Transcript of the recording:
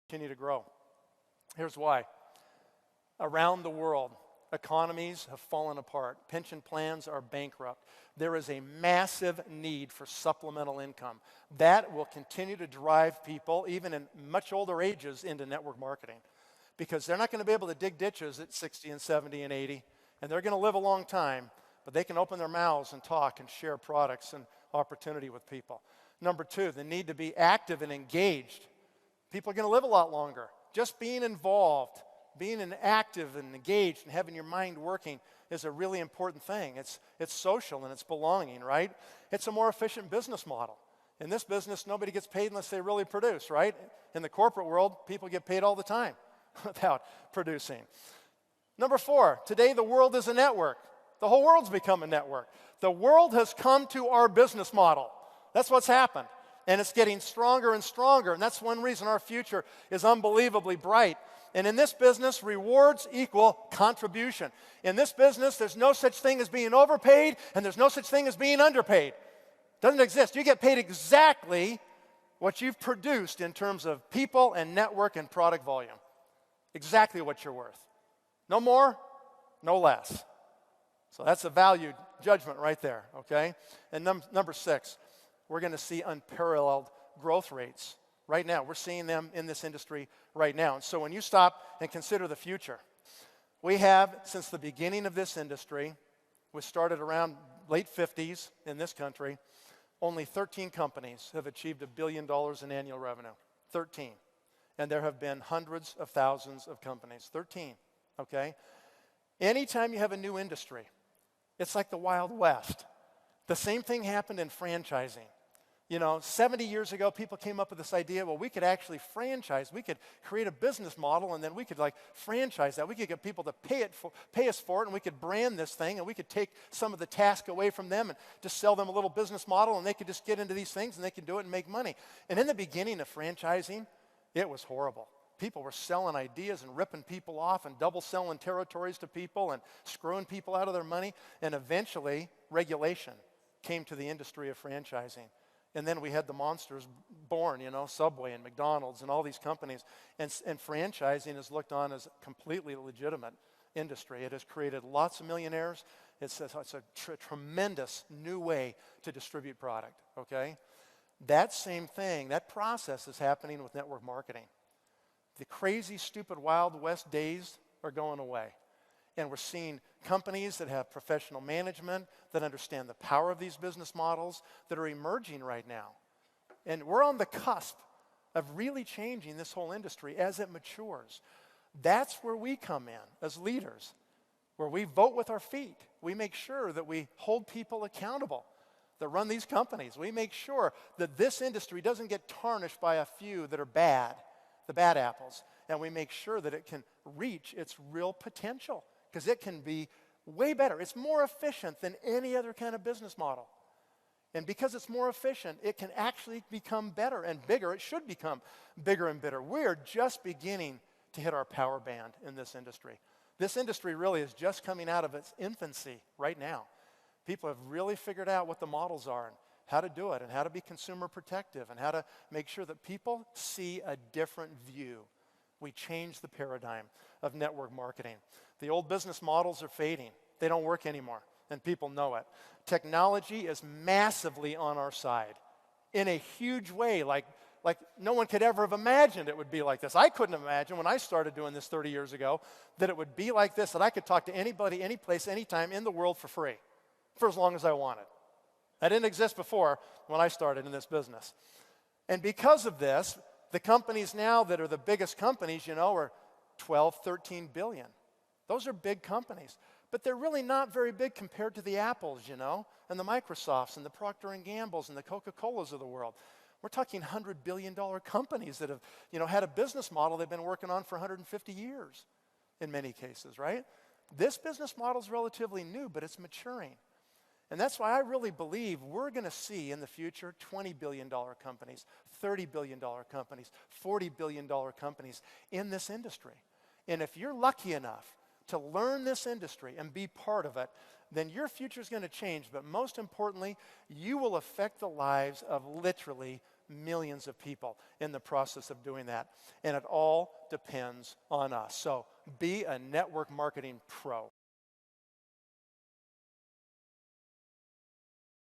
continue to grow. Here's why. Around the world, economies have fallen apart. Pension plans are bankrupt. There is a massive need for supplemental income. That will continue to drive people, even in much older ages, into network marketing. Because they're not going to be able to dig ditches at 60 and 70 and 80, and they're going to live a long time, but they can open their mouths and talk and share products and opportunity with people. Number two, the need to be active and engaged. People are going to live a lot longer. Just being involved, being active and engaged and having your mind working is a really important thing. It's social and it's belonging, right? It's a more efficient business model. In this business, nobody gets paid unless they really produce, right? In the corporate world, people get paid all the time without producing. Number four, today the world is a network. The whole world's become a network. The world has come to our business model. That's what's happened. And it's getting stronger and stronger. And that's one reason our future is unbelievably bright. And in this business, rewards equal contribution. In this business, there's no such thing as being overpaid, and there's no such thing as being underpaid. Doesn't exist. You get paid exactly what you've produced in terms of people and network and product volume. Exactly what you're worth. No more, no less. So that's a value judgment right there, okay? And number six, we're going to see unparalleled growth rates. Right now, we're seeing them in this industry right now. And so when you stop and consider the future, we have, since the beginning of this industry, we started around late 50s in this country, only 13 companies have achieved $1 billion in annual revenue. 13. And there have been hundreds of thousands of companies. 13, okay? Anytime you have a new industry, it's like the Wild West. The same thing happened in franchising. You know, 70 years ago, people came up with this idea, well, we could actually franchise. We could create a business model, and then we could, franchise that. We could get people to pay us for it, and we could brand this thing, and we could take some of the task away from them and just sell them a little business model, and they could just get into these things, and they could do it and make money. And in the beginning of franchising, it was horrible. People were selling ideas and ripping people off and double selling territories to people and screwing people out of their money. And eventually, regulation came to the industry of franchising. And then we had the monsters born, you know, Subway and McDonald's and all these companies. And franchising is looked on as a completely legitimate industry. It has created lots of millionaires. It's a tremendous new way to distribute product, okay? That same thing, that process is happening with network marketing. The crazy, stupid, Wild West days are going away. And we're seeing companies that have professional management, that understand the power of these business models, that are emerging right now. And we're on the cusp of really changing this whole industry as it matures. That's where we come in as leaders, where we vote with our feet. We make sure that we hold people accountable that run these companies. We make sure that this industry doesn't get tarnished by a few that are bad, the bad apples. And we make sure that it can reach its real potential, because it can be way better. It's more efficient than any other kind of business model. And because it's more efficient, it can actually become better and bigger. It should become bigger and better. We're just beginning to hit our power band in this industry. This industry really is just coming out of its infancy right now. People have really figured out what the models are and how to do it and how to be consumer protective and how to make sure that people see a different view. We changed the paradigm of network marketing. The old business models are fading. They don't work anymore, and people know it. Technology is massively on our side in a huge way, like no one could ever have imagined it would be like this. I couldn't imagine when I started doing this 30 years ago that it would be like this, that I could talk to anybody, any place, anytime in the world for free, for as long as I wanted. That didn't exist before when I started in this business. And because of this, the companies now that are the biggest companies, you know, are 12, 13 billion. Those are big companies. But they're really not very big compared to the Apples, you know, and the Microsofts and the Procter & Gamble's and the Coca-Colas of the world. We're talking $100 billion companies that have, you know, had a business model they've been working on for 150 years in many cases, right? This business model is relatively new, but it's maturing. And that's why I really believe we're going to see in the future $20 billion companies, $30 billion companies, $40 billion companies in this industry. And if you're lucky enough to learn this industry and be part of it, then your future is going to change. But most importantly, you will affect the lives of literally millions of people in the process of doing that. And it all depends on us. So be a network marketing pro.